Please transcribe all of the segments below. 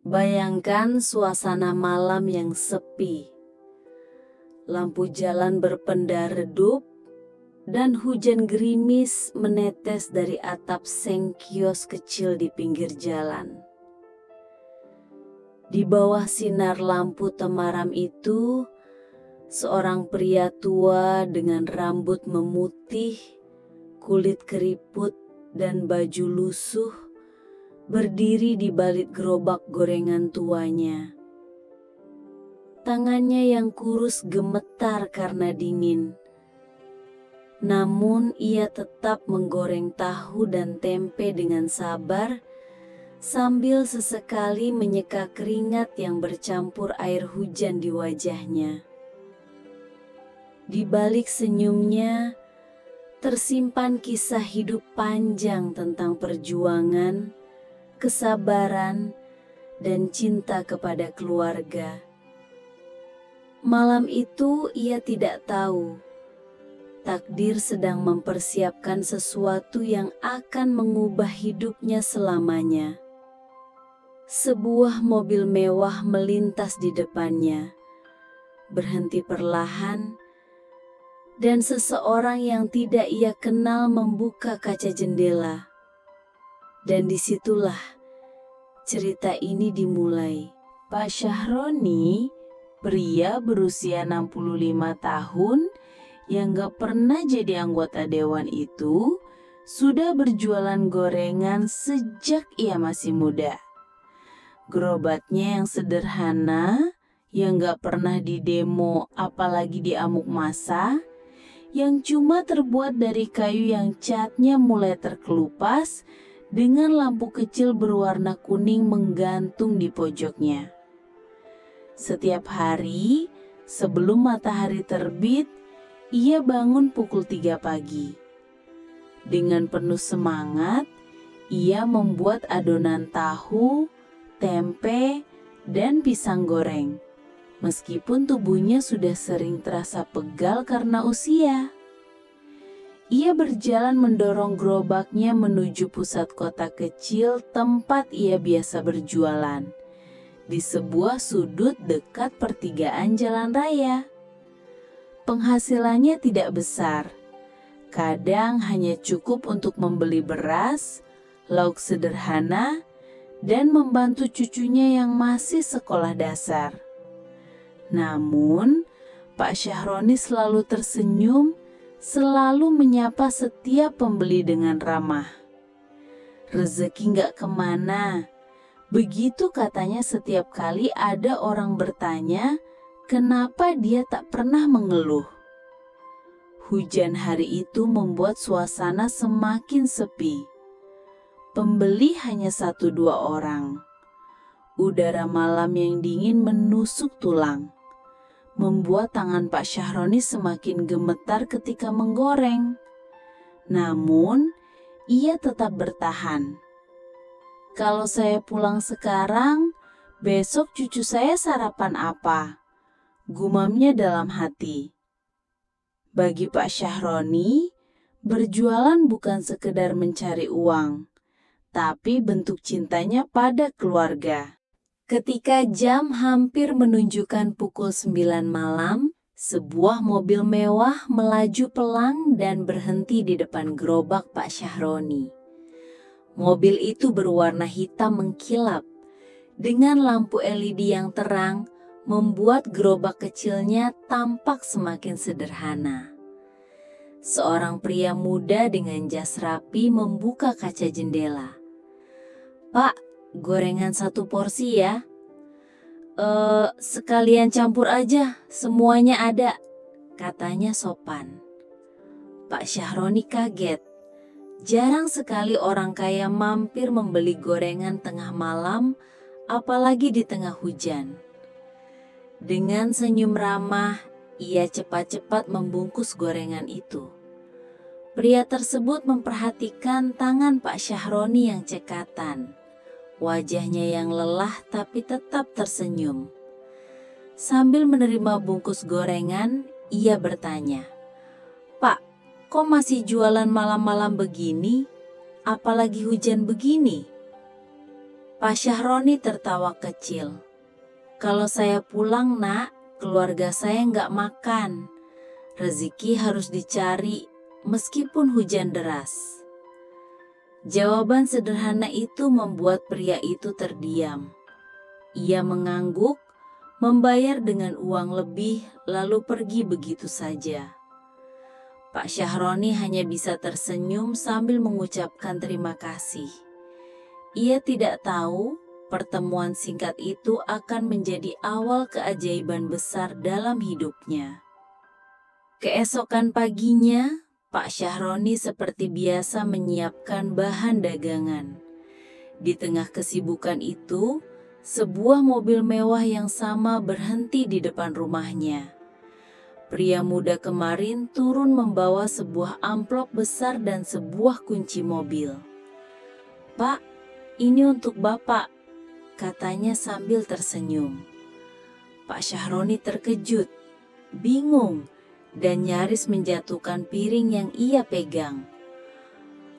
Bayangkan suasana malam yang sepi. Lampu jalan berpendar redup dan hujan gerimis menetes dari atap seng kios kecil di pinggir jalan. Di bawah sinar lampu temaram itu, seorang pria tua dengan rambut memutih, kulit keriput, dan baju lusuh berdiri di balik gerobak gorengan tuanya. Tangannya yang kurus gemetar karena dingin. Namun ia tetap menggoreng tahu dan tempe dengan sabar sambil sesekali menyeka keringat yang bercampur air hujan di wajahnya. Di balik senyumnya tersimpan kisah hidup panjang tentang perjuangan, kesabaran, dan cinta kepada keluarga. Malam itu ia tidak tahu, takdir sedang mempersiapkan sesuatu yang akan mengubah hidupnya selamanya. Sebuah mobil mewah melintas di depannya, berhenti perlahan, dan seseorang yang tidak ia kenal membuka kaca jendela. Dan disitulah cerita ini dimulai. Pak Syahroni, pria berusia 65 tahun yang gak pernah jadi anggota dewan itu, sudah berjualan gorengan sejak ia masih muda. Gerobaknya yang sederhana, yang gak pernah didemo apalagi diamuk massa, yang cuma terbuat dari kayu yang catnya mulai terkelupas, dengan lampu kecil berwarna kuning menggantung di pojoknya. Setiap hari, sebelum matahari terbit, ia bangun pukul 3 pagi. Dengan penuh semangat, ia membuat adonan tahu, tempe, dan pisang goreng. Meskipun tubuhnya sudah sering terasa pegal karena usia. Ia berjalan mendorong gerobaknya menuju pusat kota kecil tempat ia biasa berjualan, di sebuah sudut dekat pertigaan jalan raya. Penghasilannya tidak besar, kadang hanya cukup untuk membeli beras, lauk sederhana, dan membantu cucunya yang masih sekolah dasar. Namun, Pak Syahroni selalu tersenyum, selalu menyapa setiap pembeli dengan ramah. Rezeki gak kemana, begitu katanya setiap kali ada orang bertanya kenapa dia tak pernah mengeluh. Hujan hari itu membuat suasana semakin sepi. Pembeli hanya 1-2 orang. Udara malam yang dingin menusuk tulang, membuat tangan Pak Syahroni semakin gemetar ketika menggoreng. Namun, ia tetap bertahan. Kalau saya pulang sekarang, besok cucu saya sarapan apa? Gumamnya dalam hati. Bagi Pak Syahroni, berjualan bukan sekedar mencari uang, tapi bentuk cintanya pada keluarga. Ketika jam hampir menunjukkan pukul 9 malam, sebuah mobil mewah melaju pelan dan berhenti di depan gerobak Pak Syahroni. Mobil itu berwarna hitam mengkilap, dengan lampu LED yang terang, membuat gerobak kecilnya tampak semakin sederhana. Seorang pria muda dengan jas rapi membuka kaca jendela. "Pak, gorengan 1 porsi ya." Sekalian campur aja, semuanya ada," katanya sopan. Pak Syahroni kaget. Jarang sekali orang kaya mampir membeli gorengan tengah malam, apalagi di tengah hujan. Dengan senyum ramah, ia cepat-cepat membungkus gorengan itu. Pria tersebut memperhatikan tangan Pak Syahroni yang cekatan. Wajahnya yang lelah tapi tetap tersenyum. Sambil menerima bungkus gorengan, ia bertanya, "Pak, kok masih jualan malam-malam begini? Apalagi hujan begini?" Pak Syahroni tertawa kecil. Kalau saya pulang, Nak, keluarga saya nggak makan. Rezeki harus dicari meskipun hujan deras. Jawaban sederhana itu membuat pria itu terdiam. Ia mengangguk, membayar dengan uang lebih, lalu pergi begitu saja. Pak Syahroni hanya bisa tersenyum sambil mengucapkan terima kasih. Ia tidak tahu pertemuan singkat itu akan menjadi awal keajaiban besar dalam hidupnya. Keesokan paginya, Pak Syahroni seperti biasa menyiapkan bahan dagangan. Di tengah kesibukan itu, sebuah mobil mewah yang sama berhenti di depan rumahnya. Pria muda kemarin turun membawa sebuah amplop besar dan sebuah kunci mobil. "Pak, ini untuk Bapak," katanya sambil tersenyum. Pak Syahroni terkejut, bingung, dan nyaris menjatuhkan piring yang ia pegang.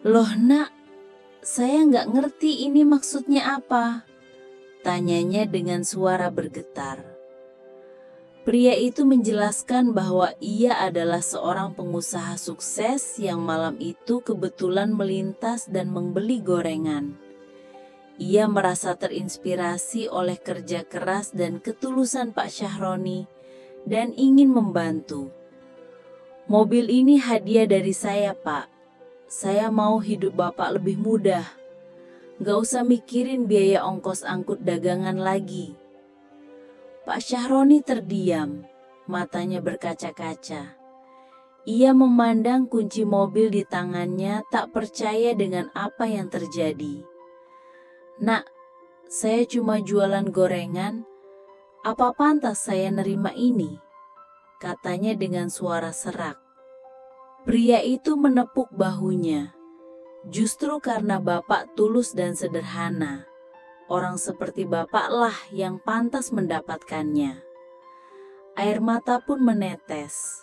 "Loh, Nak, saya nggak ngerti ini maksudnya apa?" tanyanya dengan suara bergetar. Pria itu menjelaskan bahwa ia adalah seorang pengusaha sukses yang malam itu kebetulan melintas dan membeli gorengan. Ia merasa terinspirasi oleh kerja keras dan ketulusan Pak Syahroni dan ingin membantu. "Mobil ini hadiah dari saya, Pak. Saya mau hidup Bapak lebih mudah. Gak usah mikirin biaya ongkos angkut dagangan lagi." Pak Syahroni terdiam, matanya berkaca-kaca. Ia memandang kunci mobil di tangannya, tak percaya dengan apa yang terjadi. "Nak, saya cuma jualan gorengan. Apa pantas saya nerima ini?" katanya dengan suara serak. Pria itu menepuk bahunya. "Justru karena Bapak tulus dan sederhana, orang seperti Bapaklah yang pantas mendapatkannya." Air mata pun menetes.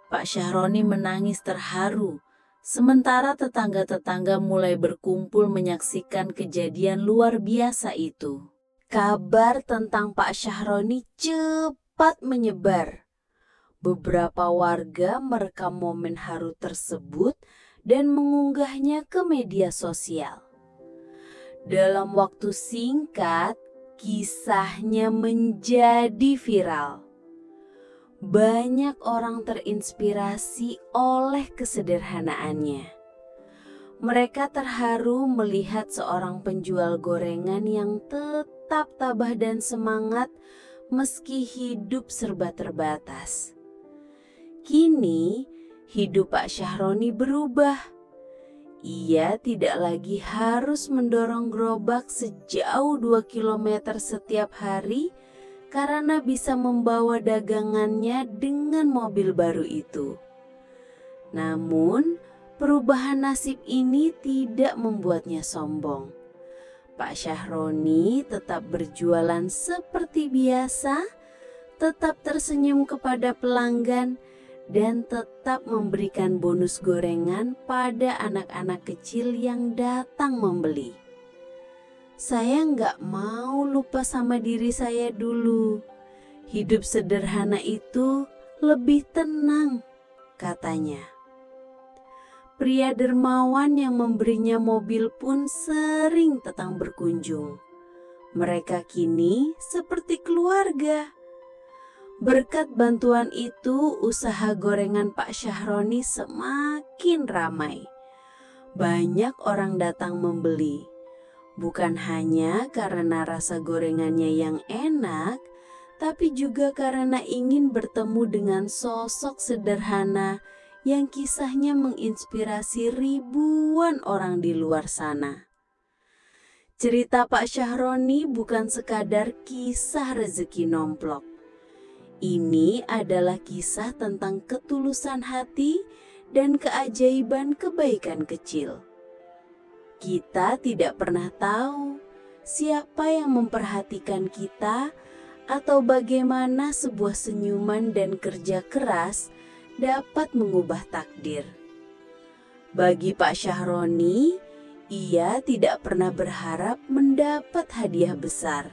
Pak Syahroni menangis terharu, sementara tetangga-tetangga mulai berkumpul menyaksikan kejadian luar biasa itu. Kabar tentang Pak Syahroni cepat menyebar. Beberapa warga merekam momen haru tersebut dan mengunggahnya ke media sosial. Dalam waktu singkat, kisahnya menjadi viral. Banyak orang terinspirasi oleh kesederhanaannya. Mereka terharu melihat seorang penjual gorengan yang tetap tabah dan semangat meski hidup serba terbatas. Kini, hidup Pak Syahroni berubah. Ia tidak lagi harus mendorong gerobak sejauh 2 kilometer setiap hari karena bisa membawa dagangannya dengan mobil baru itu. Namun, perubahan nasib ini tidak membuatnya sombong. Pak Syahroni tetap berjualan seperti biasa, tetap tersenyum kepada pelanggan, dan tetap memberikan bonus gorengan pada anak-anak kecil yang datang membeli. "Saya nggak mau lupa sama diri saya dulu. Hidup sederhana itu lebih tenang," katanya. Pria dermawan yang memberinya mobil pun sering datang berkunjung. Mereka kini seperti keluarga. Berkat bantuan itu, usaha gorengan Pak Syahroni semakin ramai. Banyak orang datang membeli. Bukan hanya karena rasa gorengannya yang enak, tapi juga karena ingin bertemu dengan sosok sederhana yang kisahnya menginspirasi ribuan orang di luar sana. Cerita Pak Syahroni bukan sekadar kisah rezeki nomplok. Ini adalah kisah tentang ketulusan hati dan keajaiban kebaikan kecil. Kita tidak pernah tahu siapa yang memperhatikan kita atau bagaimana sebuah senyuman dan kerja keras dapat mengubah takdir. Bagi Pak Syahroni, Ia tidak pernah berharap mendapat hadiah besar.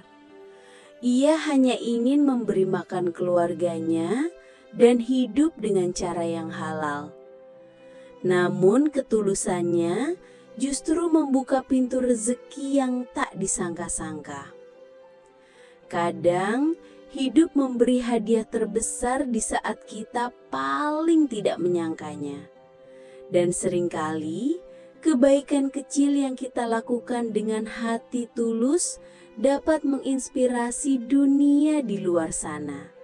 Ia hanya ingin memberi makan keluarganya dan hidup dengan cara yang halal. Namun ketulusannya justru membuka pintu rezeki yang tak disangka-sangka. Kadang hidup memberi hadiah terbesar di saat kita paling tidak menyangkanya. Dan seringkali kebaikan kecil yang kita lakukan dengan hati tulus dapat menginspirasi dunia di luar sana.